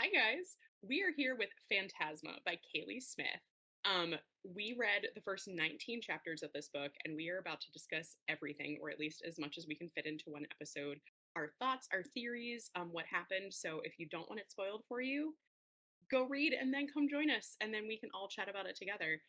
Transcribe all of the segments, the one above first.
Hi guys. We are here with Phantasma by Kaylie Smith. We read the first 19 chapters of this book, and we are about to discuss everything, or at least as much as we can fit into one episode. Our thoughts, our theories, what happened. So if you don't want it spoiled for you, go read and then come join us, and then we can all chat about it together.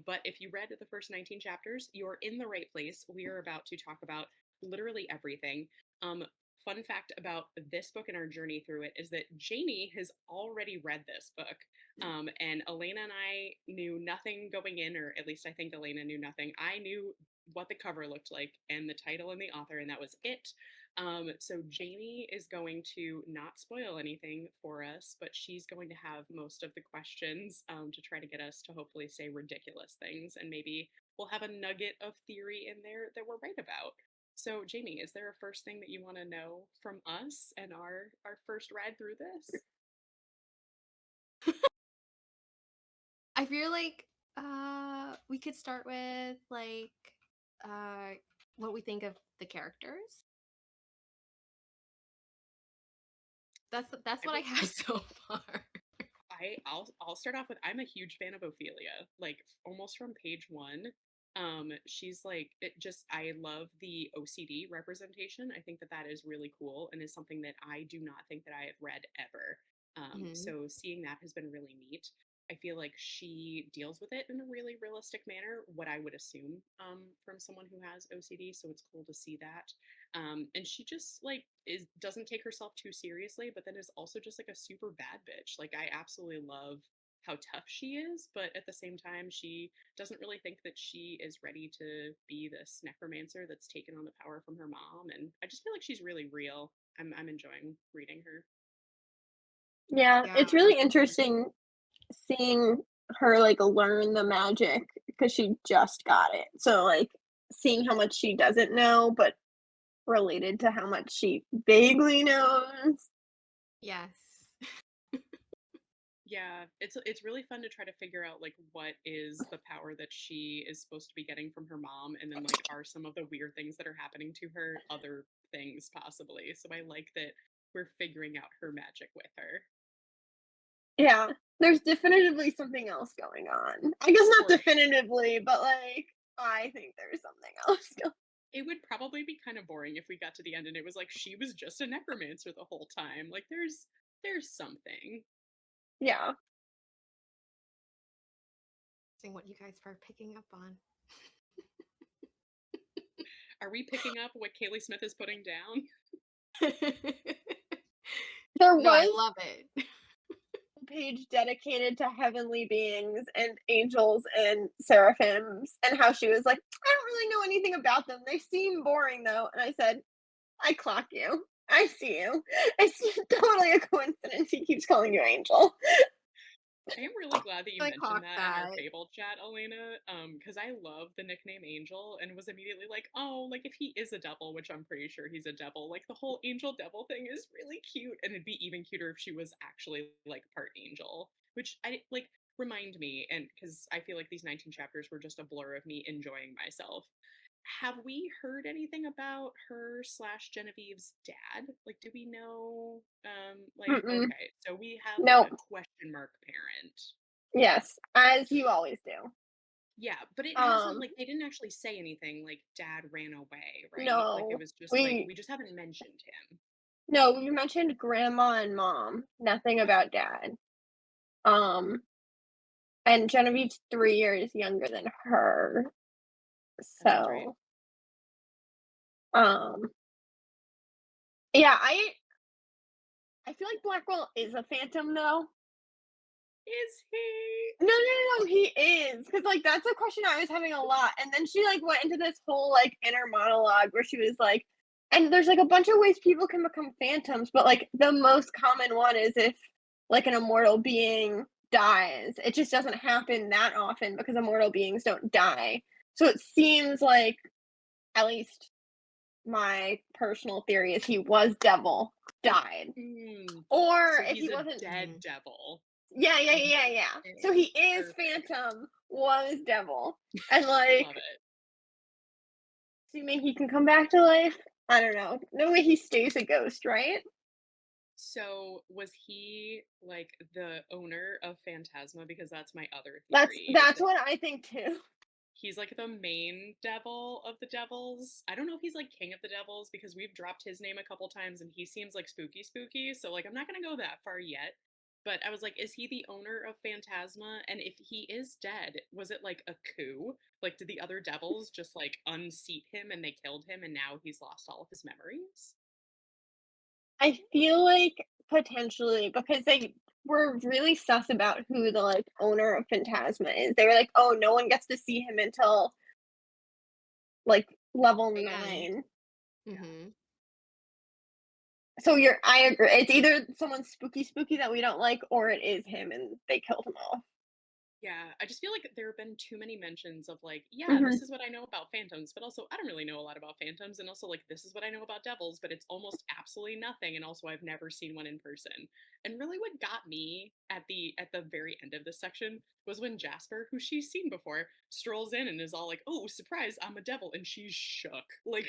But if you read the first 19 chapters, you're in the right place. We are about to talk about literally everything. Um, Fun fact about this book and our journey through it is that Jamie has already read this book. And Elena and I knew nothing going in, or at least I think Elena knew nothing. I knew what the cover looked like and the title and the author, and that was it. So Jamie is going to not spoil anything for us, but she's going to have most of the questions to try to get us to hopefully say ridiculous things, and maybe we'll have a nugget of theory in there that we're right about. So Jamie, is there a first thing that you want to know from us and our first ride through this? I feel like we could start with uh what we think of the characters. That's I what I will have so far. I'll start off with I'm a huge fan of Ophelia, like almost from page one. She's like it just I love the OCD representation. I think that that is really cool and is something that I do not think that I have read ever. Mhm. So seeing that has been really neat. I feel like she deals with it in a really realistic manner, what I would assume from someone who has OCD. So it's cool to see that. And she just like is doesn't take herself too seriously, but then is also just like a super bad bitch. Like I absolutely love how tough she is, but at the same time, she doesn't really think that she is ready to be this necromancer that's taken on the power from her mom. And I just feel like she's really real. I'm enjoying reading her. Yeah, Yeah. it's really interesting seeing her like learn the magic because she just got it. So like seeing how much she doesn't know, but related to how much she vaguely knows. Yes. Yeah, it's really fun to try to figure out like what is the power that she is supposed to be getting from her mom, and then like are some of the weird things that are happening to her other things possibly. So I like that we're figuring out her magic with her. Yeah, there's definitively something else going on. I guess not For definitively, but like I think there's something else going. it would probably be kind of boring if we got to the end and it was like she was just a necromancer the whole time. Like there's something. Yeah. Seeing what you guys are picking up on. Are we picking up what Kaylee Smith is putting down? There No, I was love it. a page dedicated to heavenly beings and angels and seraphims and how she was like, I don't really know anything about them. They seem boring though. And I said, I clock you. I see you. It's totally a coincidence he keeps calling you Angel. I am really glad that you I mentioned clocked that in our that. Fable chat, Elena, because I love the nickname Angel and was immediately like, oh, like if he is a devil, which I'm pretty sure he's a devil, like the whole angel devil thing is really cute, and it'd be even cuter if she was actually like part angel, which I like remind me, and because I feel like these 19 chapters were just a blur of me enjoying myself. Have we heard anything about her slash Genevieve's dad? Like, do we know? Like, Mm-mm. okay, so we have like Nope. a question mark parent. Yes, as you always do. Yeah, but it hasn't Um, like they didn't actually say anything like dad ran away, right? Like it no, was just like we we just haven't mentioned him. no, we mentioned grandma and mom. Nothing about dad. Um, and Genevieve's 3 years younger than her. That sounds right. So, um, yeah, I feel like Blackwell is a phantom though. Is he? No, he is, because like, that's a question I was having a lot, and then she, like, went into this whole, like, inner monologue where she was like and there's, like, a bunch of ways people can become phantoms, but, like, the most common one is if, like, an immortal being dies. It just doesn't happen that often because immortal beings don't die. So it seems like, at least my personal theory is he was devil, died. Hmm. Or So if he's he a wasn't dead Mhm. devil. yeah. So he is Perfect. Phantom, was devil, and, like, Love it. assuming he can come back to life? I don't know. No way he stays a ghost, right? So was he like the owner of Phantasma? Because that's my other That's theory, is that's that what I think too. he's like the main devil of the devils. I don't know if he's like king of the devils because we've dropped his name a couple times and he seems like spooky spooky. So like I'm not gonna go that far yet. But I was like, is he the owner of Phantasma? And if he is dead, was it like a coup? Like, did the other devils just like unseat him and they killed him and now he's lost all of his memories? I feel like potentially because they were really sus about who the like owner of Phantasma is. They were like, "Oh, no one gets to see him until like level The end. 9." Yeah. Mm-hmm. So I agree. It's either someone spooky spooky that we don't like or it is him and they killed him off. Yeah, I just feel like there have been too many mentions of like, yeah, this Mhm. is what I know about phantoms, but also I don't really know a lot about phantoms, and also like this is what I know about devils, but it's almost absolutely nothing, and also I've never seen one in person. And really, what got me at the very end of this section was when Jasper, who she's seen before, strolls in and is all like, "Oh, surprise, I'm a devil," and she's shook, like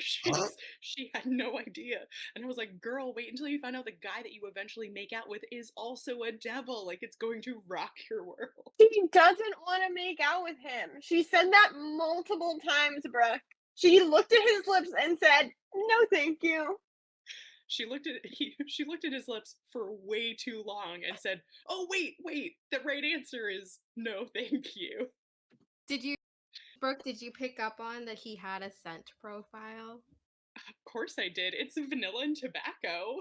she had no idea, and I was like, "Girl, wait until you find out the guy that you eventually make out with is also a devil. Like it's going to rock your world." She doesn't want to make out with him. She said that multiple times, Brooke. She looked at his lips and said, "No, thank you." She looked at his lips for way too long and said, "Oh wait, the right answer is no, thank you." Did you, Brooke, did you pick up on that he had a scent profile? Of course I did. It's vanilla and tobacco.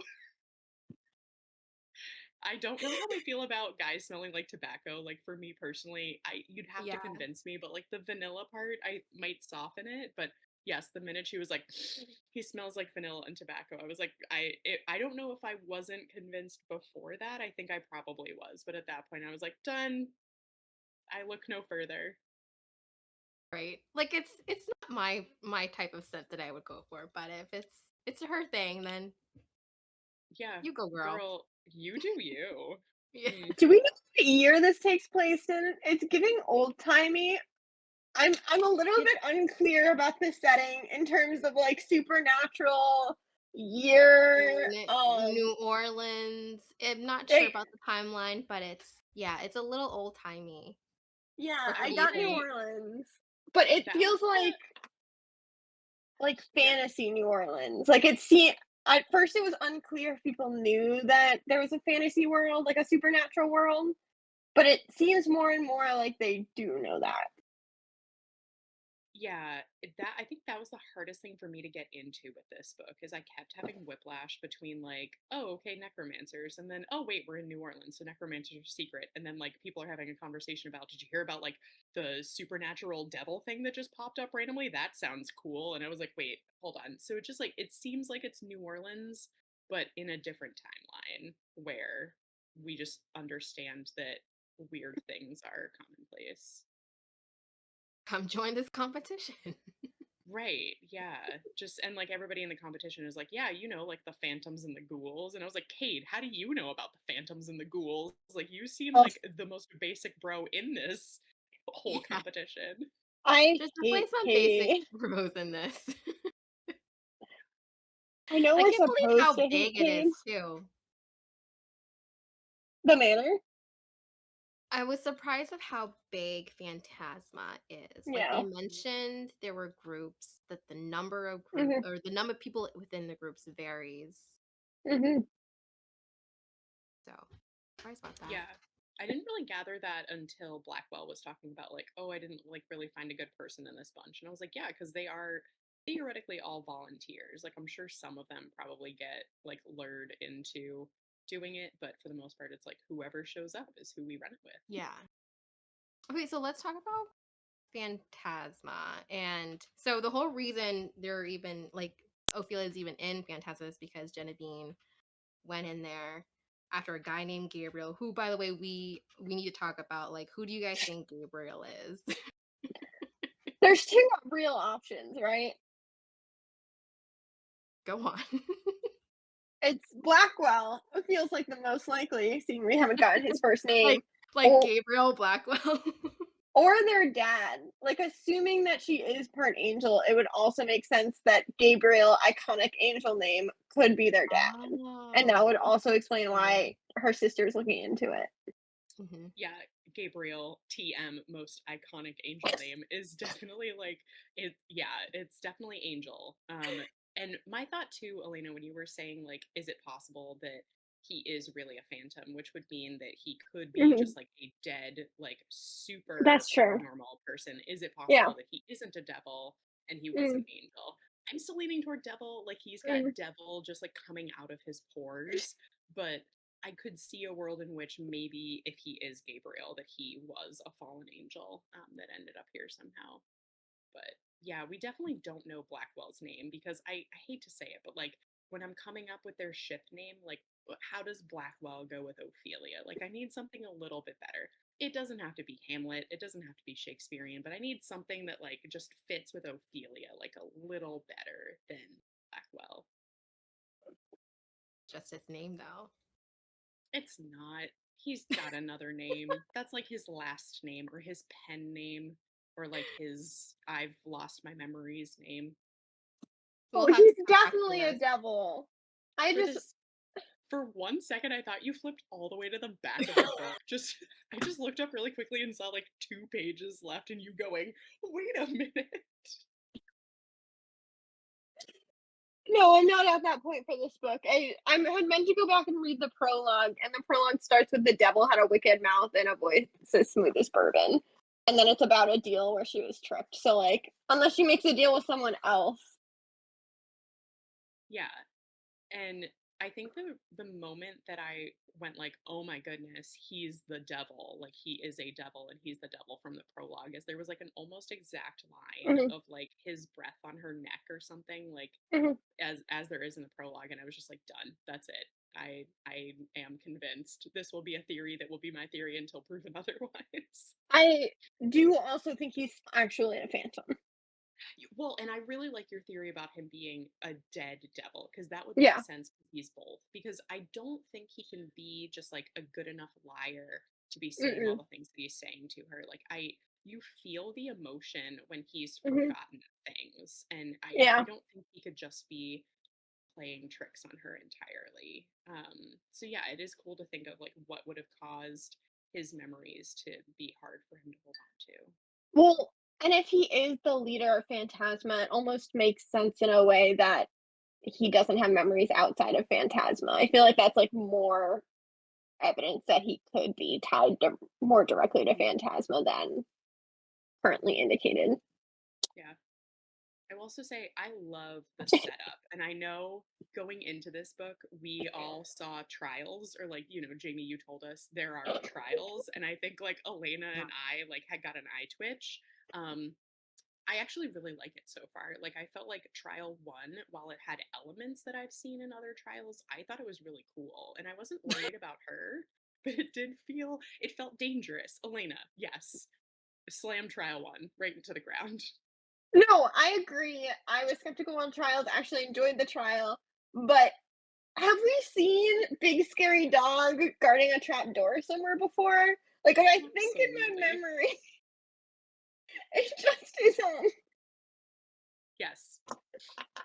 I don't know how I feel about guys smelling like tobacco. Like for me personally, I you'd have to Yeah. convince me, but like the vanilla part, I might soften it. But yes, the minute she was like, he smells like vanilla and tobacco, I was like, I don't know if I wasn't convinced before that. I think I probably was, but at that point, I was like, done. I look no further. Right. Like it's not my type of scent that I would go for, but if it's her thing, then Yeah, you go, girl. girl, you do you. Yeah. Mm, Do we know what year this takes place in? It's giving old timey. I'm a little It's bit unclear about the setting in terms of like supernatural year. in New Orleans. I'm not sure Like, about the timeline, but it's a little old timey yeah, for I got New creepy. see Orleans, but it that was feels the like yeah. fantasy New Orleans. Like it seemed at first it was unclear if people knew that there was a fantasy world, like a supernatural world, but it seems more and more like they do know that. Yeah, that I think that was the hardest thing for me to get into with this book is I kept having whiplash between like, oh, okay, necromancers, and then oh wait, we're in New Orleans, so necromancers are secret, and then like people are having a conversation about, did you hear about like the supernatural devil thing that just popped up randomly? That sounds cool, and I was like, wait, hold on. So it just like it seems like it's New Orleans, but in a different timeline where we just understand that weird things are commonplace. Come join this competition. Right, yeah. Just and like everybody in the competition is like, yeah, like the phantoms and the ghouls. And I was like, Kate, how do you know about the phantoms and the ghouls? Like you seem Oh, like the most basic bro in this whole Yeah. competition. I There's definitely hate some basic Katie. pros in this. I know I we're can't believe supposed how to hate big it is Katie. too. The manor? I was surprised of how big Phantasma is. Like they Yeah. mentioned there were groups that the number of group Mhm. or the number of people within the groups varies. Mhm. So surprised about that. Yeah. I didn't really gather that until Blackwell was talking about like, oh, I didn't like really find a good person in this bunch. And I was like, yeah, because they are theoretically all volunteers. Like I'm sure some of them probably get like lured into doing it, but for the most part it's like whoever shows up is who we run it with. Yeah. Okay, so let's talk about Phantasma. And so the whole reason they're even like Ophelia's even in Phantasma is because Genevieve went in there after a guy named Gabriel, who by the way we need to talk about like who do you guys think Gabriel is? There's two real options, right? Go on. It's Blackwell. It feels like the most likely, seeing we haven't gotten his first like name. like Or Gabriel Blackwell. or their dad. Like, assuming that she is part angel, it would also make sense that Gabriel, iconic angel name, could be their dad. And that would Oh, also explain yeah. why her sister's looking into it. Mhm. Yeah, Gabriel, TM, most iconic angel name, is definitely like it. Yeah, it's definitely Angel. And my thought too, Elena, when you were saying like, is it possible that he is really a phantom, which would mean that he could be Mhm. just like a dead, like super That's true. paranormal person? Is it Yeah. possible that he isn't a devil and he was an Mm, angel? I'm still leaning toward devil, like he's got mm. devil just like coming out of his pores, but I could see a world in which maybe if he is Gabriel, that he was a fallen angel that ended up here somehow. But yeah, we definitely don't know Blackwell's name because I hate to say it, but like when I'm coming up with their ship name, like how does Blackwell go with Ophelia? Like I need something a little bit better. It doesn't have to be Hamlet, it doesn't have to be Shakespearean, but I need something that like just fits with Ophelia like a little better than Blackwell. Just his name though. It's not. He's got another name. That's like his last name or his pen name or like his I've lost my memories name. We'll Oh, have to he's come back to definitely a this. devil. I For just this for 1 second I thought you flipped all the way to the back of the book. Just I just looked up really quickly and saw like 2 pages left and you going, "Wait a minute." no, I'm not at that point for this book. I had meant to go back and read the prologue, and the prologue starts with the devil had a wicked mouth and a voice as smooth as bourbon. And then it's about a deal where she was tricked. So like, unless she makes a deal with someone else. Yeah. And I think the moment that I went like, "Oh my goodness, he's the devil." Like he is a devil and he's the devil from the prologue is there was like an almost exact line Mhm, of like his breath on her neck or something like mhm. as there is in the prologue and I was just like, "Done. That's it. I am convinced this will be a theory that will be my theory until proven otherwise." I do also think he's actually a phantom. Well, and I really like your theory about him being a dead devil because that would make Yeah. sense if he's both. Because I don't think he can be just like a good enough liar to be saying all Mm-mm. the things that he's saying to her. Like you feel the emotion when he's Mhm. forgotten things, and I Yeah. don't think he could just be playing tricks on her entirely. So yeah, it is cool to think of like what would have caused his memories to be hard for him to hold on to. Well, and if he is the leader of Phantasma, it almost makes sense in a way that he doesn't have memories outside of Phantasma. I feel like that's like more evidence that he could be tied to more directly to Mhm. Phantasma than currently indicated. Yeah. I will also say I love the setup. And I know going into this book, we all saw trials, or like, Jamie, you told us there are trials. And I think like Elena Yeah. and I like had got an eye twitch. Um, I actually really like it so far. Like I felt like trial one, while it had elements that I've seen in other trials, I thought it was really cool. And I wasn't worried about her, but it felt dangerous. Elena, yes. Slam trial one right into the ground. No, I agree. I was skeptical on trials, actually enjoyed the trial, but have we seen Big Scary Dog guarding a trap door somewhere before? Like, I think in my Absolutely. memory, it just isn't. Yes.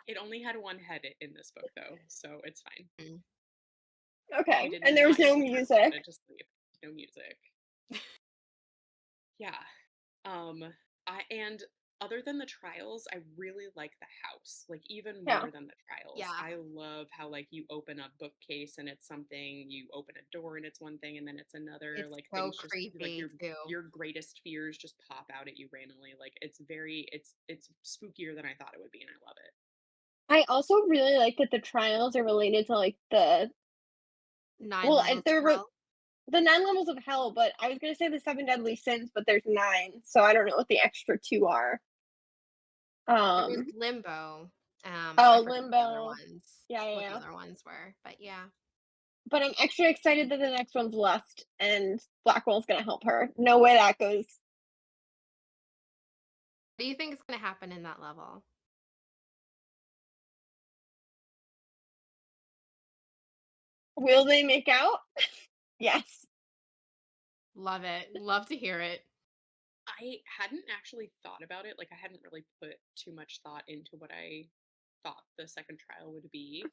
It only had one head in this book, though, so it's fine. Mm. We Okay, and didn't there was not no use a tarp and put music. it to sleep. No music. Yeah. Um, and other than the trials, I really like the house, like even Yeah. more than the trials. Yeah. I love how like you open a bookcase and it's something, you open a door and it's one thing, and then it's another. It's Like so things just like creepy too. your greatest fears just pop out at you randomly. Like it's spookier than I thought it would be, and I love it. I also really like that the trials are related to like the Nine well, levels of they're hell. the 9 levels of hell, but I was gonna say the 7 deadly sins, but there's 9, so I don't know what the extra 2 are. There was Um, limbo. I oh, forget limbo. Yeah, yeah, what the yeah. other ones were, but yeah. But I'm extra excited that the next one's Lust, and Blackwell's gonna help her. No way that goes. What do you think is gonna happen in that level? Will they make out? Yes. Love it. Love to hear it. I hadn't actually thought about it. Like, I hadn't really put too much thought into what I thought the second trial would be.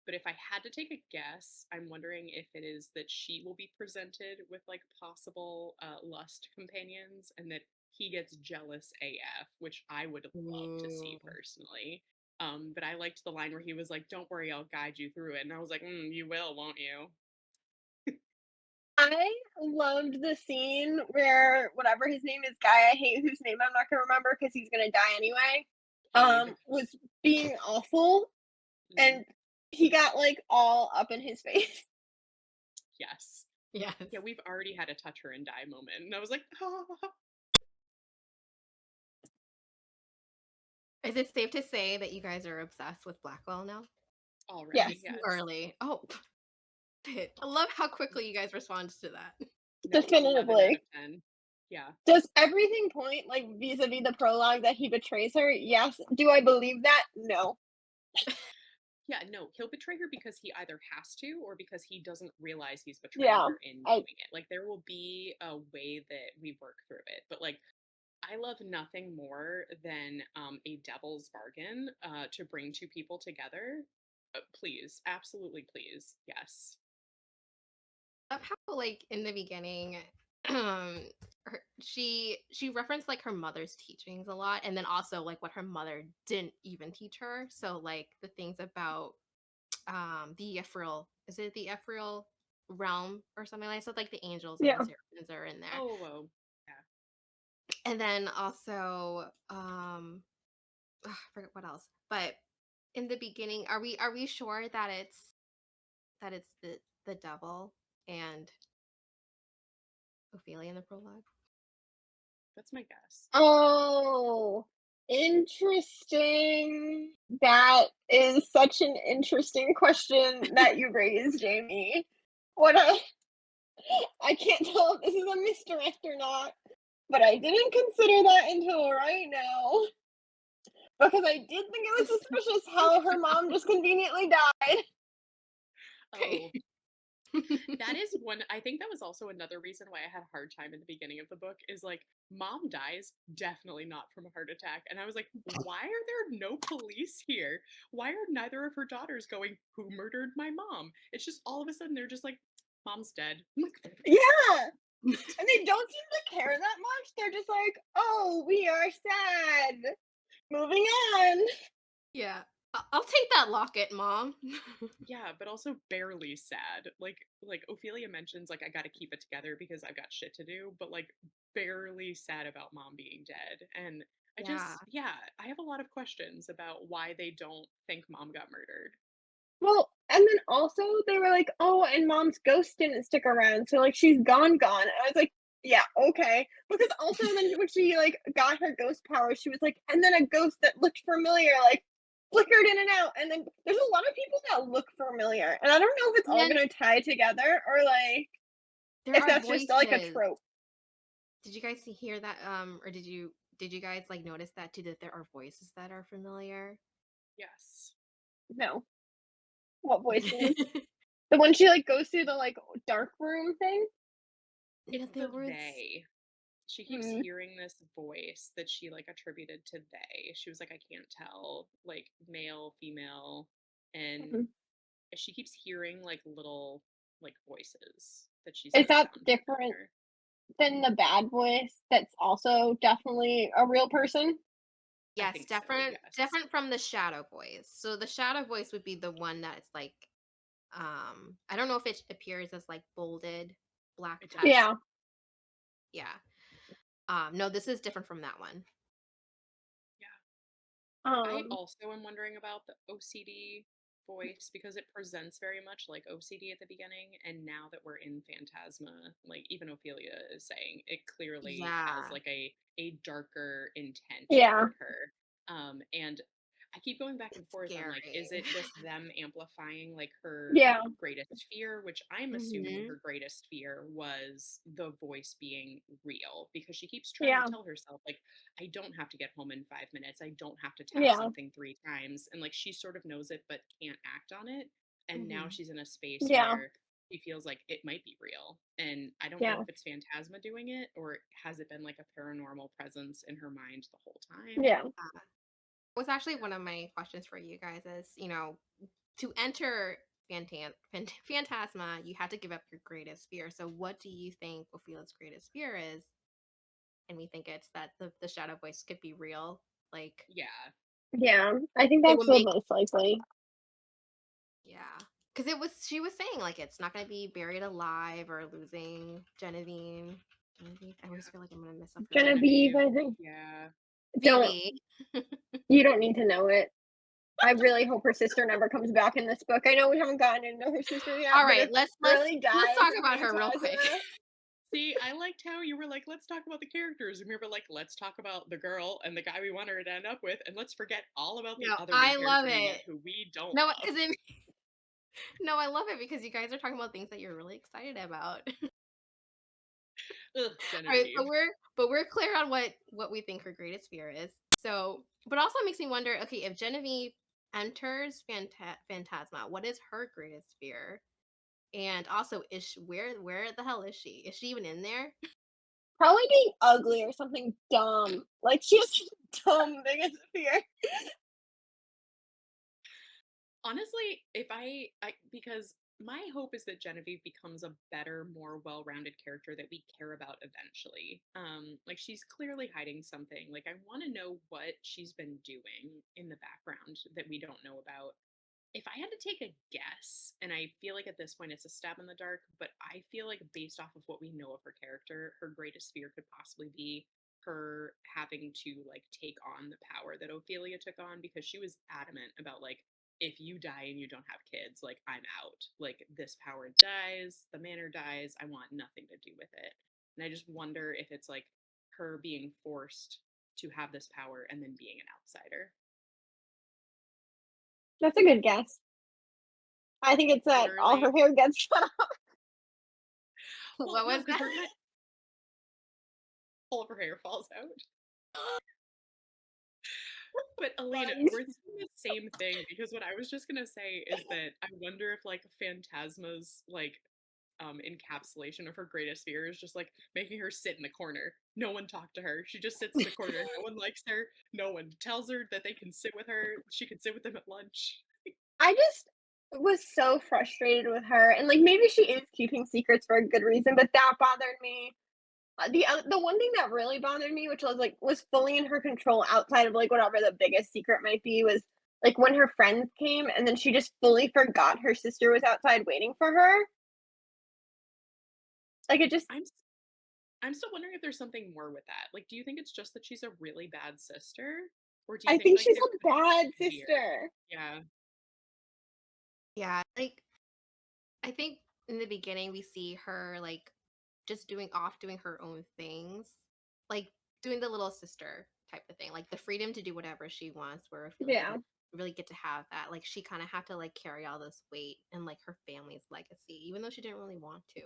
But if I had to take a guess, I'm wondering if it is that she will be presented with like possible lust companions and that he gets jealous AF, which I would love to see Ooh. personally. But I liked the line where he was like, "Don't worry, I'll guide you through it," and I was like, "You will, won't you?" I loved the scene where whatever his name is, guy I hate whose name I'm not gonna remember because he's gonna die anyway, Abe. was being awful Mm, and he got like all up in his face. yes. Yes. Yeah, we've already had a touch her and die moment, and I was like, Is it safe to say that you guys are obsessed with Blackwell now? Yes, already, Too yes. early. Oh, I love how quickly you guys responded to that. No, 11 out of definitively. 10. Yeah. Does everything point like vis-a-vis the prologue that he betrays her? Yes. Do I believe that? No. Yeah, no, he'll betray her because he either has to or because he doesn't realize he's betraying Yeah. her in I doing it. Like there will be a way that we work through it. But like I love nothing more than a devil's bargain to bring two people together. Please, absolutely please. Yes. Love how like in the beginning, um, she referenced like her mother's teachings a lot, and then also like what her mother didn't even teach her. So like the things about the ethereal, is it the ethereal realm or something like that? So like the angels and the yeah. seraphims are in there. Oh, whoa. Yeah. And then also I forget what else. But in the beginning, are we sure that it's the devil and Ophelia in the prologue? That's my guess. Oh, interesting. That is such an interesting question that you raised, Jamie. What I can't tell if this is a misdirect or not, but I didn't consider that until right now. Because I did think it was suspicious how her mom just conveniently died. Oh, Okay. that is one. I think that was also another reason why I had a hard time in the beginning of the book is like mom dies definitely not from a heart attack, and I was like, why are there no police here? Why are neither of her daughters going, who murdered my mom? It's just all of a sudden they're just like, mom's dead. I'm like, Yeah. And they don't seem to care that much. They're just like, oh, we are sad. Moving on. Yeah. I'll take that locket, mom. yeah, but also barely sad. Like Ophelia mentions like I got to keep it together because I've got shit to do, but like barely sad about mom being dead. And I Yeah. just yeah, I have a lot of questions about why they don't think mom got murdered. Well, and then also they were like, "Oh, and mom's ghost didn't stick around, so like she's gone." And I was like, "Yeah, okay." Because also then when she like got her ghost power, she was like, and then a ghost that looked familiar like flickered in and out. And then there's a lot of people that look familiar, and I don't know if it's And all then gonna tie together or like there if are that's just like a voices. trope. Did you guys hear that? Or did you guys like notice that too? That there are voices that are familiar. Yes. No, what voices? The one she like goes through the like dark room thing. No, It's there the was. they. She keeps Hmm. hearing this voice that she like attributed to they. She was like, I can't tell, like male, female, and Hmm. she keeps hearing like little like voices that she Is says that sound different familiar. than the bad voice that's also definitely a real person? I Yes, think so, different yes. different from the shadow voice. So the shadow voice would be the one that's like I don't know if it appears as like bolded black It text. does. Yeah. Yeah. No, this is different from that one. Yeah. I Um, also am wondering about the OCD voice because it presents very much like OCD at the beginning, and now that we're in Phantasma, like even Ophelia is saying, it clearly has Yeah. like a darker intent yeah. toward her. And I keep going back and It's forth on like, is scary. it just them amplifying like her Yeah. greatest fear, which I'm assuming Hmm. her greatest fear was the voice being real because she keeps trying to Yeah. tell herself like I don't have to get home in 5 minutes. I don't have to tap Yeah. something 3 times. And like she sort of knows it but can't act on it. And now Hmm. she's in a space Yeah. where he feels like it might be real. And I don't know Yeah. if it's Phantasma doing it or has it been like a paranormal presence in her mind the whole time. Yeah. Was actually one of my questions for you guys is, to enter Phantasma, you had to give up your greatest fear. So what do you think Ophelia's greatest fear is? And we think it's that the shadow voice could be real. Like, Yeah. Yeah. I think it that's would the make, most likely. yeah. Because she was saying, like, it's not going to be buried alive or losing Genevieve. Genevieve? I always feel like I'm going to mess up her name. Genevieve, Genevieve. I think. Yeah. Don't Phoebe. You don't need to know it. I really hope her sister never comes back in this book. I know we haven't gotten to know her sister yet, All but right, if let's Shirley let's dies talk in about her real quick. Phantasma, See, I liked how you were like, let's talk about the characters. And we were like, let's talk about the girl and the guy we want her to end up with. And let's forget all about the No, other main I love character we met it. who we don't No, love. because no, I love it because you guys are talking about things that you're really excited about. Ugh, All right, Genevieve. but we're clear on what we think her greatest fear is. So, but also makes me wonder. Okay, if Genevieve enters Phantasma, what is her greatest fear? And also, where the hell is she? Is she even in there? probably being ugly or something dumb. Like she has dumb biggest fear. Honestly, if I because my hope is that Genevieve becomes a better, more well-rounded character that we care about eventually. Like she's clearly hiding something. Like I want to know what she's been doing in the background that we don't know about. If I had to take a guess, and I feel like at this point it's a stab in the dark, but I feel like based off of what we know of her character, her greatest fear could possibly be her having to like take on the power that Ophelia took on because she was adamant about like if you die and you don't have kids, like I'm out. Like this power dies, the manor dies, I want nothing to do with it. And I just wonder if it's like her being forced to have this power and then being an outsider. That's a good guess. I think it's that all her Literally. hair gets cut off. Well, What no, was because that? we're gonna all of her hair falls out. But Elena, Bugs. we're saying the same thing because what I was just gonna say is that I wonder if like Phantasma's like encapsulation of her greatest fear is just like making her sit in the corner. No one talk to her. She just sits in the corner. No one likes her. No one tells her that they can sit with her. She can sit with them at lunch. I just was so frustrated with her, and like maybe she is keeping secrets for a good reason, but that bothered me. The one thing that really bothered me, which was like was fully in her control outside of like whatever the biggest secret might be, was like when her friends came and then she just fully forgot her sister was outside waiting for her. Like it just, I'm s- I'm still wondering if there's something more with that. Like, do you think it's just that she's a really bad sister, or do you I think think like she's there a could be bad something heavier? sister. Yeah, Yeah, like I think in the beginning we see her like just doing her own things, like doing the little sister type of thing, like the freedom to do whatever she wants. Where Ophelia Yeah. didn't really get to have that. Like she kind of had to like carry all this weight and like her family's legacy, even though she didn't really want to.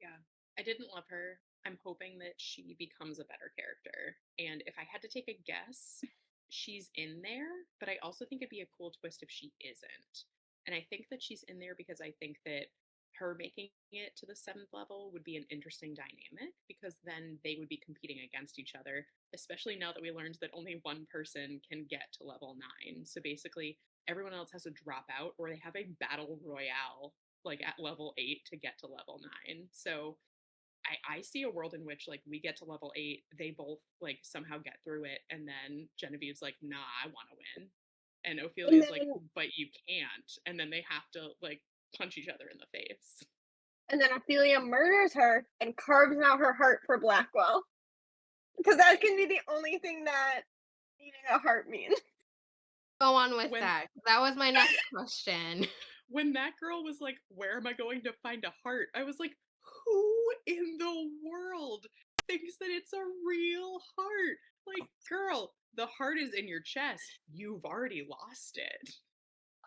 yeah. I didn't love her. I'm hoping that she becomes a better character. And if I had to take a guess, she's in there, but I also think it'd be a cool twist if she isn't. And I think that she's in there because I think that her making it to the seventh level would be an interesting dynamic because then they would be competing against each other, especially now that we learned that only one person can get to level nine. So basically, everyone else has to drop out or they have a battle royale like at level eight to get to level nine. So I see a world in which like we get to level eight, they both like somehow get through it, and then Genevieve's like, nah, I want to win. And And Ophelia's like, then but you can't. And then they have to like punch each other in the face. Ophelia murders her and carves out her heart for Blackwell. Because that can be the only thing that eating a heart means. Go on with When that. That was my next question. when that girl was like, where am I going to find a heart? I was like, who in the world thinks that it's a real heart? Like, girl, the heart is in your chest. You've already lost it.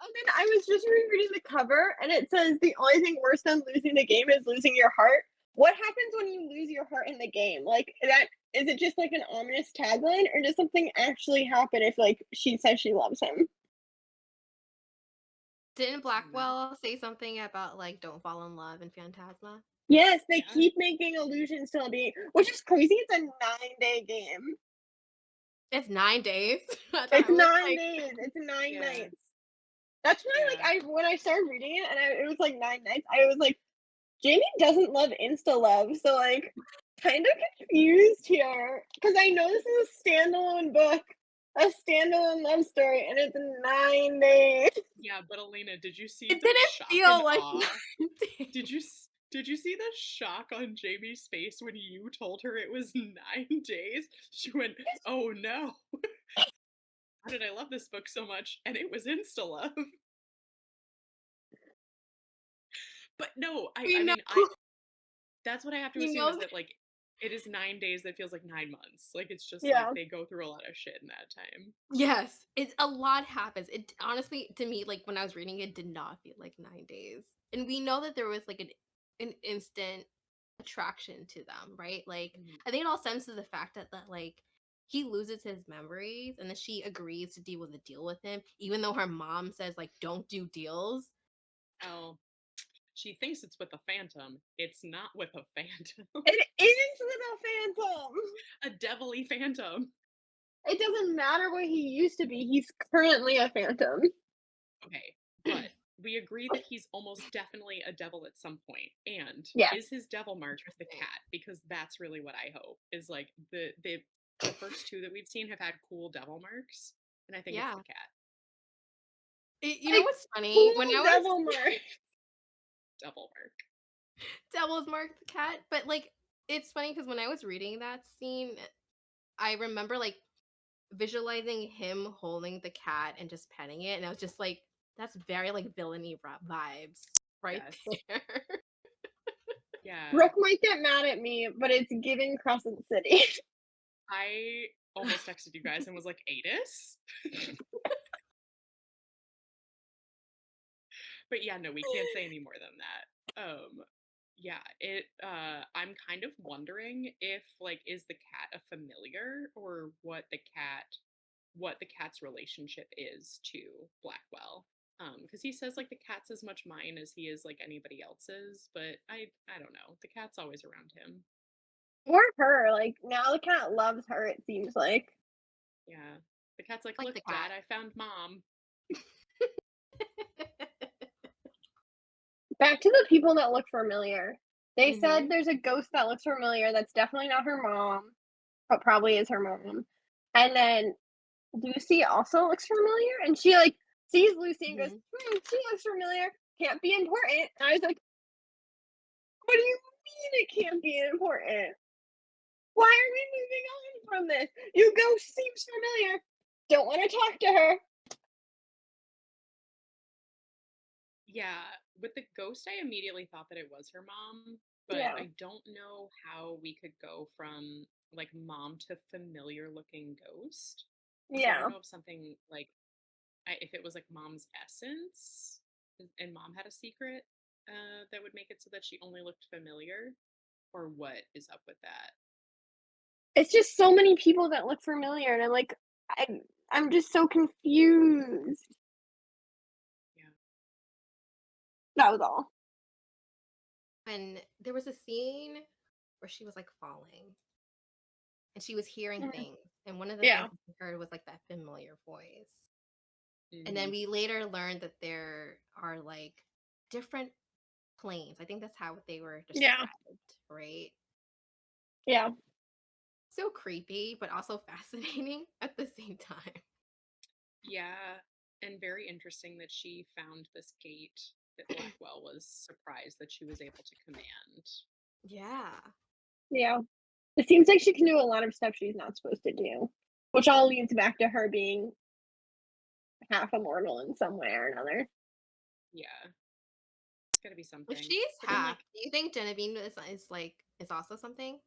And then I was just rereading the cover and it says the only thing worse than losing the game is losing your heart. What happens when you lose your heart in the game? Like that, is it just like an ominous tagline or does something actually happen if like she says she loves him? Didn't I don't know. Blackwell say something about like don't fall in love in Phantasma? Yes, they Yeah. keep making allusions to being, which is crazy. It's a 9-day game. It's 9 days. I thought It's it was 9 days. It's 9 Yeah. nights. That's why, Yeah. like, I when I started reading it and it was like 9 nights. I was like, Jamie doesn't love insta love, so like, kind of confused here because I know this is a standalone book, a standalone love story, and it's 9 days. Yeah, but Elena, did you see it the didn't shock and feel like awe? 9 days. Did you see the shock on Jamie's face when you told her it was 9 days? She went, "Oh no! How did I love this book so much?" And it was insta love. But no, We I know mean, that's what I have to we assume know is that like it is 9 days that feels like 9 months. Like it's just like Yeah. they go through a lot of shit in that time. yes, it's a lot happens. It honestly to me, like when I was reading it, did not feel like 9 days. And we know that there was like an instant attraction to them, right? Like Mhm. I think it all stems to the fact that like he loses his memories and then she agrees to deal with the deal with him, even though her mom says like don't do deals. Oh, she thinks it's with a phantom. It's not with a phantom. It is with a phantom. A devilly phantom. It doesn't matter what he used to be. He's currently a phantom. Okay, but we agree that he's almost definitely a devil at some point. And Yes. is his devil mark the Interesting. cat? Because that's really what I hope is like the first two that we've seen have had cool devil marks, and I think it's Yeah. the cat. You know Like, what's funny? cool When I was devil mark. Devil mark. Devil's Mark the cat, but like it's funny because when I was reading that scene, I remember like visualizing him holding the cat and just petting it, and I was just like, that's very like villainy vibes right Yes. there. Yeah. Brooke might get mad at me, but it's giving Crescent City. I almost texted you guys and was like, Adis? But yeah, no, we can't say any more than that. Yeah, I'm kind of wondering if like is the cat a familiar or what the cat's relationship is to Blackwell. Because he says like the cat's as much mine as he is like anybody else's, but I don't know. The cat's always around him. Or her. Like, now the cat loves her, it seems like. Yeah. The cat's like, Like look, the Dad, cat. I found mom. Back to the people that look familiar. They said hmm there's a ghost that looks familiar that's definitely not her mom, but probably is her mom. And then Lucy also looks familiar, and she like sees Lucy and goes, hmm she looks familiar. Can't be important. And I was like, what do you mean it can't be important? Why are we moving on from this? You ghost seems familiar. Don't want to talk to her. Yeah, with the ghost, I immediately thought that it was her mom, but Yeah. I don't know how we could go from like mom to familiar looking ghost. So I don't Yeah. know if something like if it was like mom's essence and mom had a secret that would make it so that she only looked familiar, or what is up with that. It's just so many people that look familiar, and I, I'm just so confused. Yeah. That was all. And there was a scene where she was like falling and she was hearing Mhm. things, and one of the things Yeah. that she heard was like that familiar voice. And Hmm. then we later learned that there are like different planes. I think that's how they were Yeah. described, right? Yeah. So creepy, but also fascinating at the same time. Yeah, and very interesting that she found this gate that Blackwell was surprised that she was able to command. Yeah. Yeah. It seems like she can do a lot of stuff she's not supposed to do, which all leads back to her being half immortal in some way or another. Yeah, it's got to be If something. she's But then, half, like, do you think Genevieve is like is also something?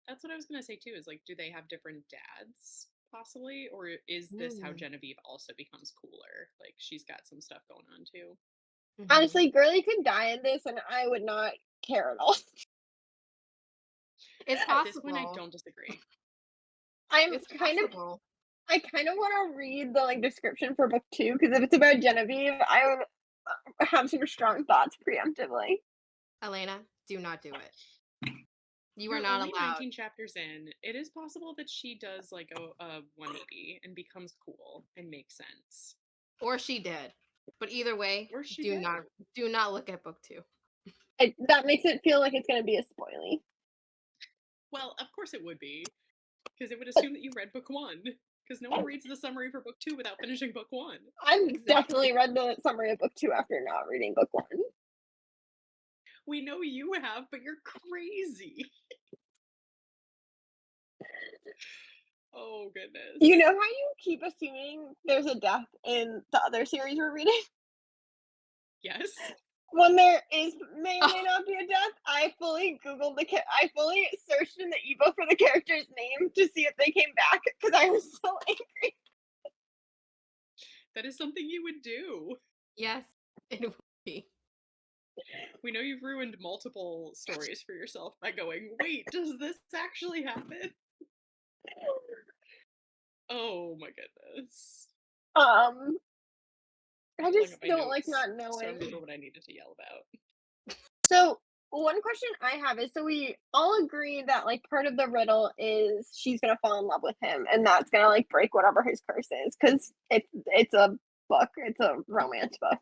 that's what I was gonna say too. Is like, do they have different dads possibly, or is this how Mm. Genevieve also becomes cooler? Like, she's got some stuff going on too. hmm Honestly, Girly could die in this, and I would not care at all. It's At this point, I possible. don't disagree. I'm It's kind of possible. I kind of want to read the like description for book 2 because if it's about Genevieve, have some strong thoughts preemptively. Elena, do not do it. You are We're not only allowed. 19 chapters in. It is possible that she does like a 180 and becomes cool and makes sense. Or she did. But either way, Or she do did. not look at book 2. That makes it feel like it's going to be a spoilie. Well, of course it would be, because it would But assume that you've read book 1. Because no one reads the summary for book 2 without finishing book 1. I've Exactly. definitely read the summary of book 2 after not reading book 1. We know you have, but you're crazy. Oh, goodness. You know how you keep assuming there's a death in the other series we're reading? Yes. When there may or may not be a death, I fully Googled I fully searched in the ebook for the character's name to see if they came back because I was so angry. That is something you would do. Yes, it would be. We know you've ruined multiple stories for yourself by going, wait, does this actually happen? Oh my goodness. I just don't like not So I knowing. remember what I needed to yell about. So one question I have is, so we all agree that like part of the riddle is she's gonna fall in love with him, and that's gonna like break whatever his curse is, because it's a book, it's a romance book.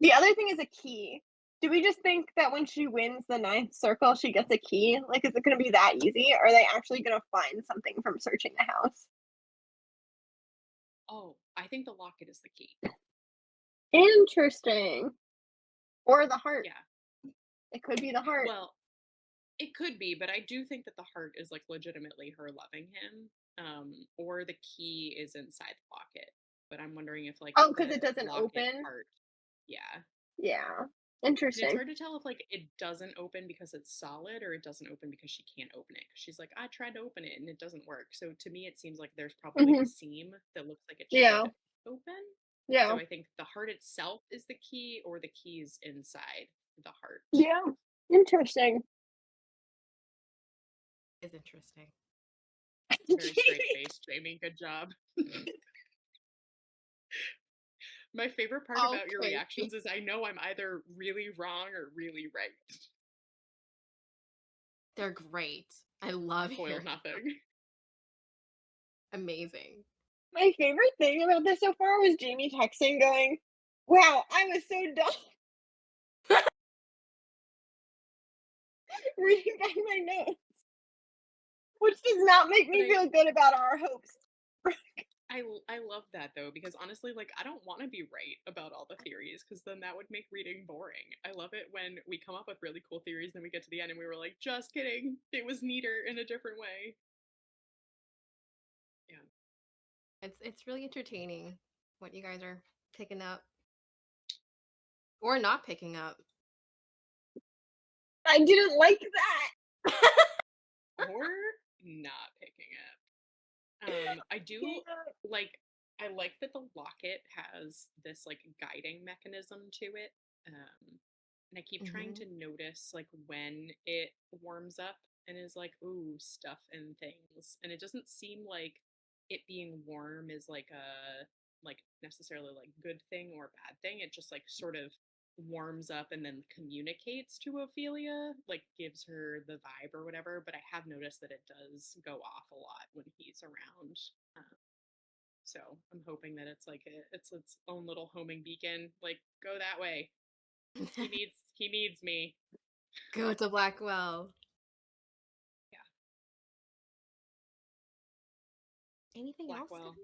The other thing is a key. Do we just think that when she wins the ninth circle, she gets a key? Like, is it gonna be that easy? Or are they actually gonna find something from searching the house? Oh, I think the locket is the key. Interesting. Or the heart. Yeah. It could be the heart. Well, it could be, but I do think that the heart is like legitimately her loving him. Or the key is inside the locket. But I'm wondering if like Oh, because the it doesn't locket open. part. Yeah. Yeah. And it's Interesting. hard to tell if like it doesn't open because it's solid or it doesn't open because she can't open it. 'Cause she's like, I tried to open it and it doesn't work. So to me, it seems like there's probably like a Hmm. seam that looks like it Yeah. should open. Yeah. So I think the heart itself is the key, or the key's inside the heart. Yeah. Interesting. It's interesting. Very straight face, Jamie. Good job. My favorite part about your Okay. reactions is I know I'm either really wrong or really right. They're great. I love Spoil hearing. nothing. Amazing. My favorite thing about this so far was Jamie texting going, wow, I was so dumb. Reading back my notes. Which does not make me feel good about our hopes. I love that though, because honestly, like I don't want to be right about all the theories, because then that would make reading boring. I love it when we come up with really cool theories, and then we get to the end and we were like, just kidding, it was neater in a different way. Yeah. It's really entertaining what you guys are picking up. Or not picking up. I didn't like that. Or not picking up. I do like I like that the locket has this like guiding mechanism to it. And I keep trying to notice like when it warms up and is like, ooh, stuff and things. And it doesn't seem like it being warm is like a like necessarily like good thing or bad thing. It just like sort of warms up and then communicates to Ophelia, like gives her the vibe or whatever. But I have noticed that it does go off a lot when he's around. So I'm hoping that it's like it's its own little homing beacon. Like, go that way. He needs me. Go to Blackwell. Yeah. Anything Blackwell, else,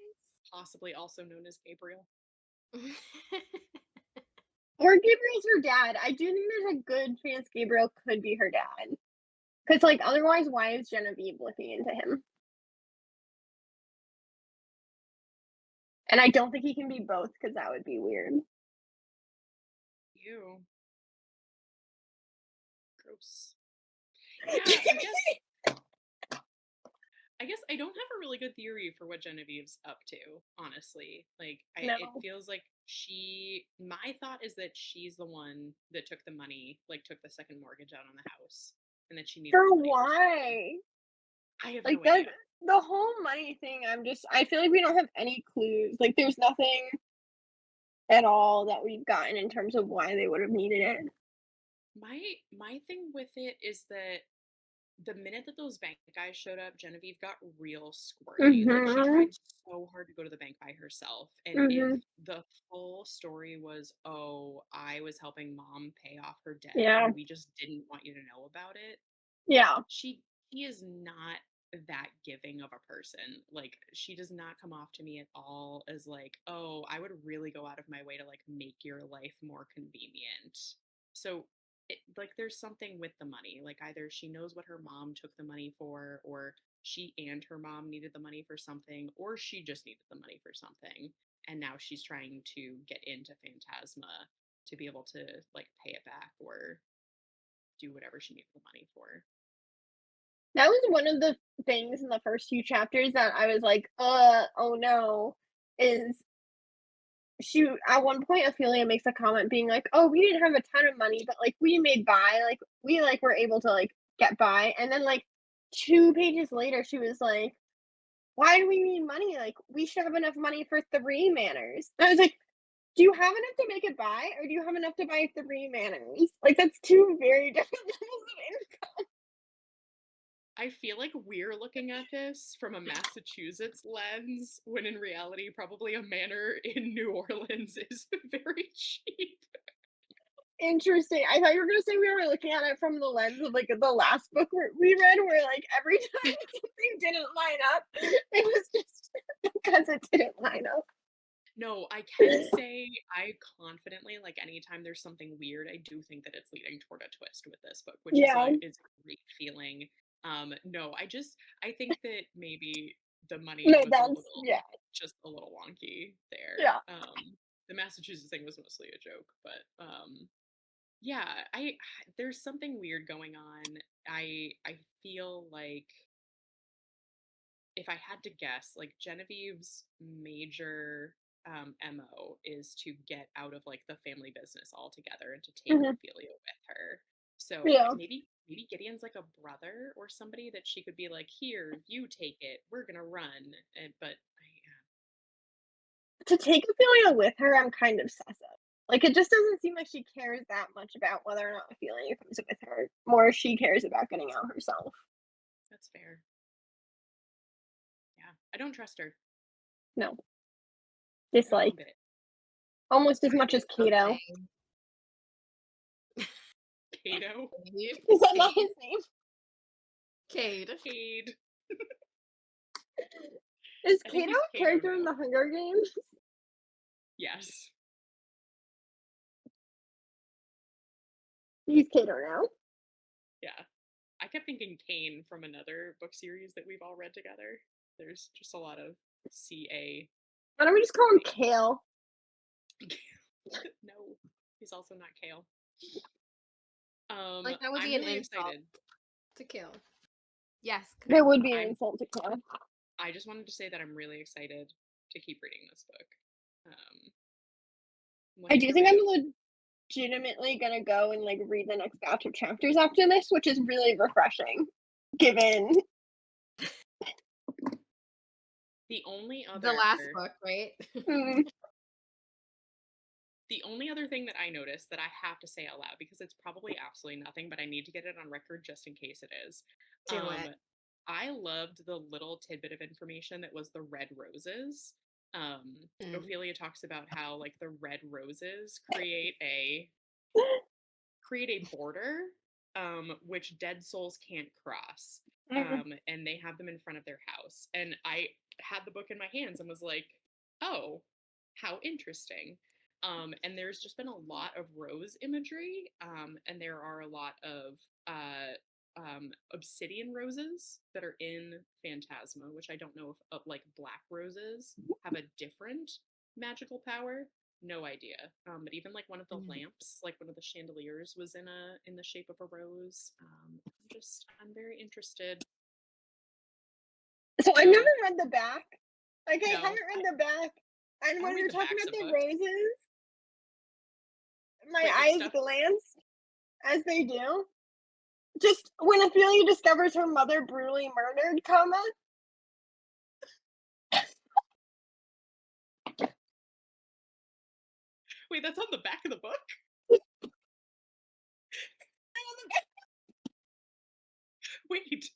possibly also known as Gabriel. guys? Or Gabriel's her dad. I do think there's a good chance Gabriel could be her dad. Because, like, otherwise, why is Genevieve looking into him? And I don't think he can be both, because that would be weird. Ew. Gross. Yeah, I guess I don't have a really good theory for what Genevieve's up to, honestly. Like, it feels like my thought is that she's the one that took the money, like took the second mortgage out on the house, and that she needed For the money. why? I have like no idea. The whole money thing, I feel like we don't have any clues. Like, there's nothing. at all that we've gotten in terms of why they would have needed it. My thing with it is that the minute that those bank guys showed up, Genevieve got real squirty. Like she Mhm. tried so hard to go to the bank by herself. And if Mhm. the full story was, oh, I was helping mom pay off her debt Yeah. and we just didn't want you to know about it, Yeah. she is not that giving of a person. Like she does not come off to me at all as like, oh, I would really go out of my way to like make your life more convenient. So like there's something with the money. Like either she knows what her mom took the money for, or she and her mom needed the money for something, or she just needed the money for something. And now she's trying to get into Phantasma to be able to like pay it back or do whatever she needed the money for. That was one of the things in the first few chapters that I was like, oh no," is she at one point, Ophelia makes a comment being like, "Oh, we didn't have a ton of money, but, like, we made by, like, we, like, were able to, like, get by," and then, like, 2 pages later, she was like, "Why do we need money? Like, we should have enough money for 3 manors." And I was like, "Do you have enough to make it by, or do you have enough to buy 3 manors?" Like, that's 2 very different levels of income. I feel like we're looking at this from a Massachusetts lens, when in reality, probably a manor in New Orleans is very cheap. Interesting. I thought you were gonna say we were looking at it from the lens of, like, the last book we read where, like, every time something didn't line up, it was just because it didn't line up. No, I can say I confidently, like anytime there's something weird, I do think that it's leading toward a twist with this book, which Yeah. is a great feeling. No, I think that maybe the money No, was a that's little yeah, just a little wonky there. yeah. The Massachusetts thing was mostly a joke, but yeah, I there's something weird going on. I feel like if I had to guess, like Genevieve's major MO is to get out of like the family business altogether and to take Mhm. Ophelia with her. So Yeah. maybe Gideon's like a brother or somebody that she could be like, here, you take it, we're gonna run. But To take Ophelia with her, I'm kind of sus of. Like, it just doesn't seem like she cares that much about whether or not Ophelia comes with her. More she cares about getting out herself. that's fair. Yeah, I don't trust her, No. not one Dislike. bit. Almost as much Cade as Cato. something. Cato, Cade. Is that not Cade. his name? Cade. Cade. Is I think Cato he's a Cato character in now. the Hunger Games? Yes. He's Cato now. Yeah. I kept thinking Kane from another book series that we've all read together. There's just a lot of CA Why don't we just call him names. Kale? No, he's also not Kale. Like that would I'm be an really insult excited. to kill. Yes, That Camille. would be an I'm insult to Kale. I just wanted to say that I'm really excited to keep reading this book. I'm I looking do through think my I'm notes. legitimately gonna go and like read the next batch of chapters after this, which is really refreshing, given The only The other last book, right? mm, the only other thing that I noticed that I have to say out loud, because it's probably absolutely nothing, but I need to get it on record just in case it is. Do Um, it. I loved the little tidbit of information that was the red roses. Mm. Ophelia talks about how like the red roses create a border which dead souls can't cross. mm, And they have them in front of their house. And I had the book in my hands and was like, oh, how interesting. And there's just been a lot of rose imagery, and there are a lot of obsidian roses that are in Phantasma, which I don't know if like black roses have a different magical power. No idea. But even like one of the Mm. lamps, like one of the chandeliers, was in the shape of a rose. I'm very interested. so I've never No, read the back. Like I no, haven't read the back. And I'll when we read were the talking backs about of the books. roses, my Wait, like eyes stuff. glanced as they do. Just when Ophelia discovers her mother brutally murdered, comma. Wait, that's on the back of the book? Wait.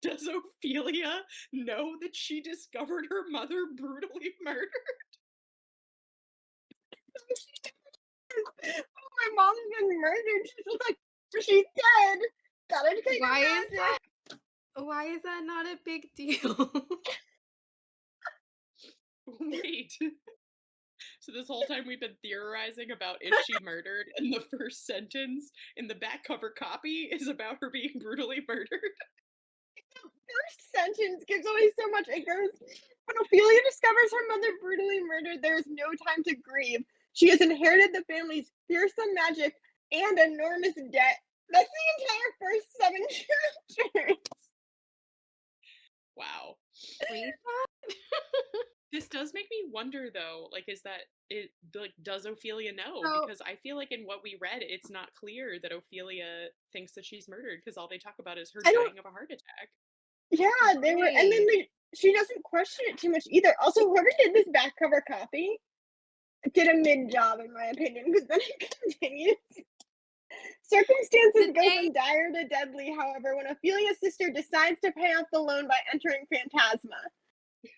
Does Ophelia know that she discovered her mother brutally murdered? Oh, my mom's been murdered. She's just like, she's dead. Gotta take her Why is magic. that? Why is that not a big deal? Wait. So this whole time we've been theorizing about if she murdered, and the first sentence in the back cover copy is about her being brutally murdered. First sentence gives away so much. It goes, when Ophelia discovers her mother brutally murdered, there is no time to grieve. She has inherited the family's fearsome magic and enormous debt. That's the entire first 7 chapters. Wow. Read that? This does make me wonder though, like, is that it, like, does Ophelia know? So- Because I feel like in what we read, it's not clear that Ophelia thinks that she's murdered, because all they talk about is her dying of a heart attack. Yeah, they were, and then she doesn't question it too much either. Also, whoever did this back cover copy did a mid job, in my opinion, because then it continues. Circumstances go from dire to deadly, however, when Ophelia's sister decides to pay off the loan by entering Phantasma.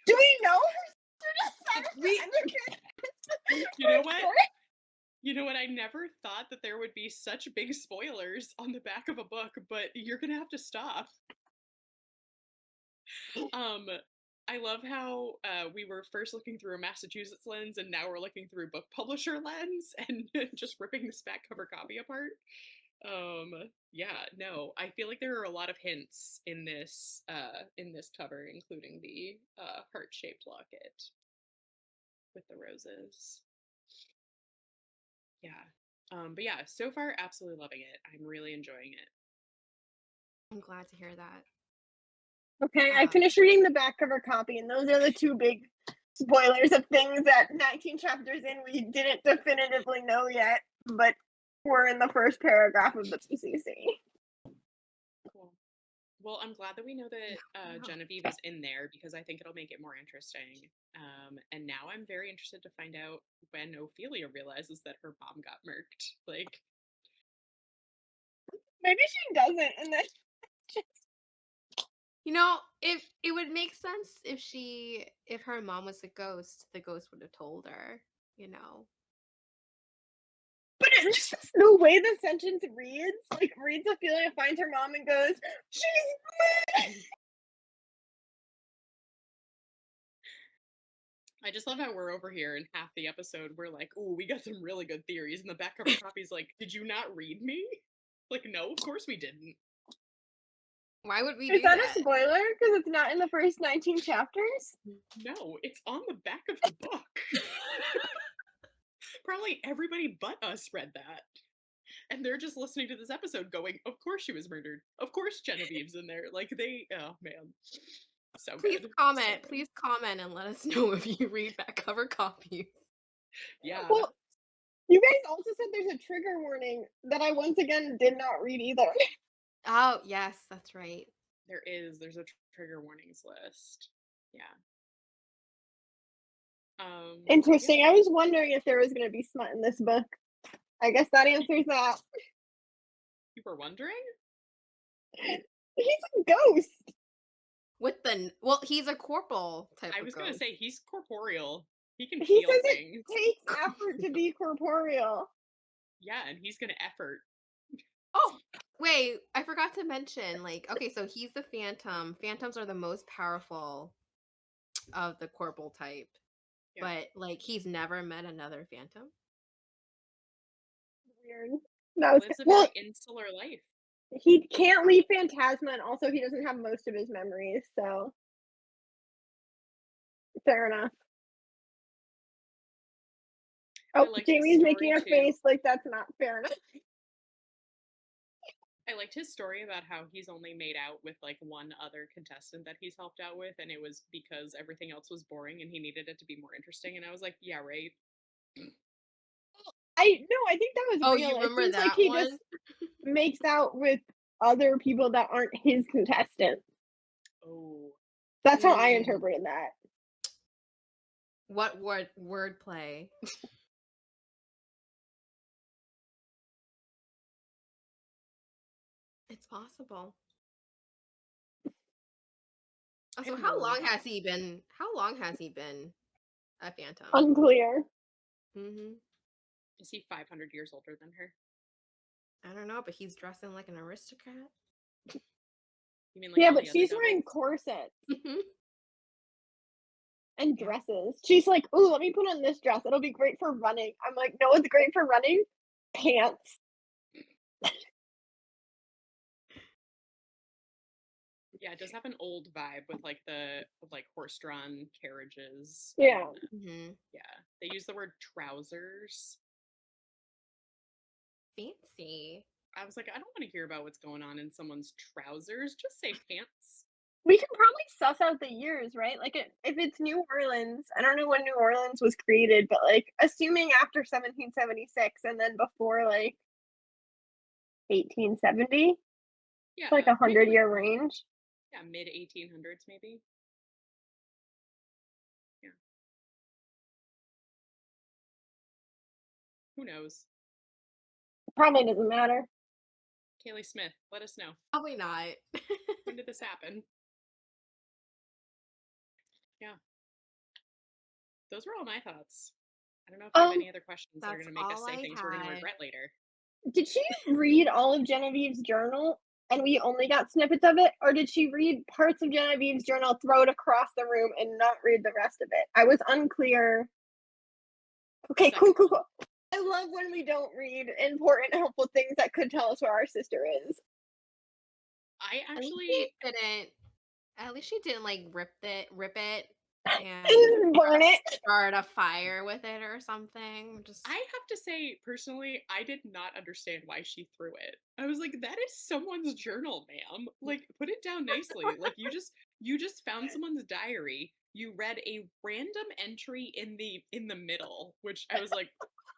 Do we know her sister decided to enter Phantasma? You know what? You know what? I never thought that there would be such big spoilers on the back of a book, but you're gonna have to stop. I love how we were first looking through a Massachusetts lens, and now we're looking through a book publisher lens, and just ripping this back cover copy apart. Yeah, no, I feel like there are a lot of hints in this cover, including the heart-shaped locket with the roses. Yeah. But yeah, so far absolutely loving it. I'm really enjoying it. I'm glad to hear that. Okay, I finished reading the back cover copy, and those are the two big spoilers of things that 19 chapters in we didn't definitively know yet, but were in the first paragraph of the PCC. Cool. Well, I'm glad that we know that Genevieve is in there, because I think it'll make it more interesting. And now I'm very interested to find out when Ophelia realizes that her mom got murked. Like, maybe she doesn't, and then just... You know, if it would make sense if her mom was the ghost would have told her, you know. But it's just the way the sentence reads, like, reads Ophelia finds her mom and goes, she's dead! I just love how we're over here in half the episode, we're like, ooh, we got some really good theories, and the back cover copy's like, did you not read me? Like, no, of course we didn't. Why would we Is do that that? a spoiler? Because it's not in the first 19 chapters? No, it's on the back of the book. Probably everybody but us read that. And they're just listening to this episode going, of course she was murdered. Of course Genevieve's in there. Like, oh man. So Please good. comment. So good. Please comment and let us know if you read back cover copies. Yeah. Well, you guys also said there's a trigger warning that I once again did not read either. Oh, yes, that's right. There's a trigger warnings list. Yeah. Interesting. Yeah. I was wondering if there was going to be smut in this book. I guess that answers that. You were wondering? He's a ghost. He's a corporal type of ghost. I was going to say, he's corporeal. He can He feel says things. It takes effort to be corporeal. Yeah, and he's going to effort. Oh, wait, I forgot to mention, like, okay, so he's the phantom. Phantoms are the most powerful of the corporal type. Yeah. But, like, he's never met another phantom? Weird. Lives a very insular life. He can't leave Phantasma, and also he doesn't have most of his memories, so... Fair enough. Oh, Jamie's making a face like that's not fair enough. I liked his story about how he's only made out with like one other contestant that he's helped out with, and it was because everything else was boring and he needed it to be more interesting. And I was like, yeah, right. I think that was real. You remember it seems that like he just makes out with other people that aren't his contestants. Oh. That's how I interpreted that. What wordplay? It's possible. I Also, have no how long idea. has he been? How long has he been a phantom? Unclear. Mm-hmm. Is he 500 years older than her? I don't know, but he's dressing like an aristocrat. You mean like Yeah, all but the other she's wearing doubles? corsets Mhm. and Yeah. dresses. She's like, "Ooh, let me put on this dress. It'll be great for running." I'm like, "No, what's great for running? Pants." Yeah, it does have an old vibe with like the like horse-drawn carriages. Yeah. And, Mm-hmm. yeah, they use the word trousers. Fancy. I was like, I don't want to hear about what's going on in someone's trousers. Just say pants. We can probably suss out the years, right? Like, if it's New Orleans, I don't know when New Orleans was created, but like, assuming after 1776 and then before like 1870, it's like Yeah, a maybe like 100-year range. yeah, mid 1800s maybe. Yeah, who knows? Probably doesn't matter. Kaylie Smith, let us know. Probably not. When did this happen? Yeah, those were all my thoughts. I don't know if you have Um, any other questions that are That's going to make us all say I things we're going to had. regret later. did she read all of Genevieve's journal and we only got snippets of it? Or did she read parts of Genevieve's journal, throw it across the room, and not read the rest of it? I was unclear. Okay, cool, Second cool, one. cool. I love when we don't read important, helpful things that could tell us where our sister is. I At least actually, she didn't. At least she didn't like rip it, and And burn it. start a fire with it or something. Just I have to say, personally, I did not understand why she threw it. I was like, that is someone's journal, ma'am. Like, put it down nicely. Like, you just found someone's diary. You read a random entry in the middle, which I was like,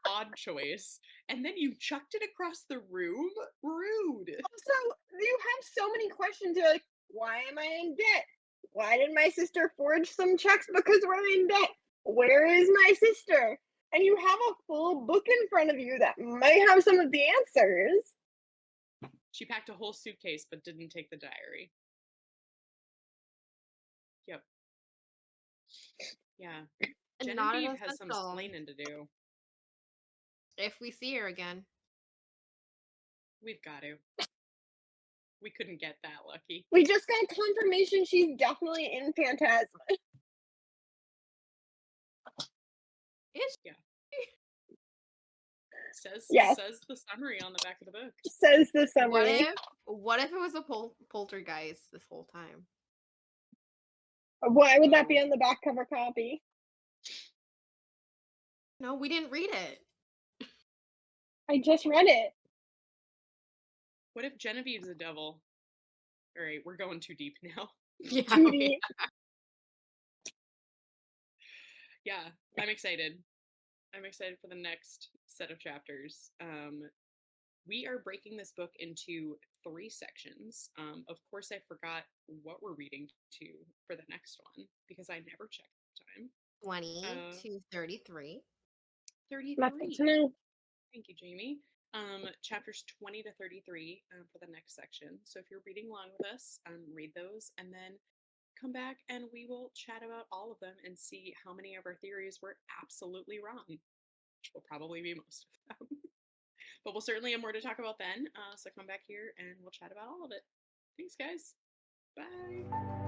odd choice. And then you chucked it across the room? Rude. Also, you have so many questions. You're like, why am I in debt? Why did my sister forge some checks because we're in debt? Where is my sister? And you have a full book in front of you that might have some of the answers. She packed a whole suitcase but didn't take the diary. Yep. Yeah. not Genevieve an has some essential. splaining to do. If we see her again, We've got to. We couldn't get that lucky. We just got confirmation she's definitely in Phantasma. is Yeah. Says Yes, says the summary on the back of the book. says the what summary. if it was a poltergeist this whole time? Why would that be Oh. on the back cover copy? No, we didn't read it. I just read it. What if Genevieve's a devil? All right, we're going too deep now. Yeah. Too deep. Yeah, I'm excited. I'm excited for the next set of chapters. We are breaking this book into 3 sections. Of course, I forgot what we're reading to for the next one because I never checked the time. 20 Uh, to 33. That's good to 33. know. Thank you, Jamie. Chapters 20 to 33 for the next section. So if you're reading along with us, read those and then come back and we will chat about all of them and see how many of our theories were absolutely wrong, which will probably be most of them. But we'll certainly have more to talk about then. So come back here and we'll chat about all of it. Thanks, guys. Bye.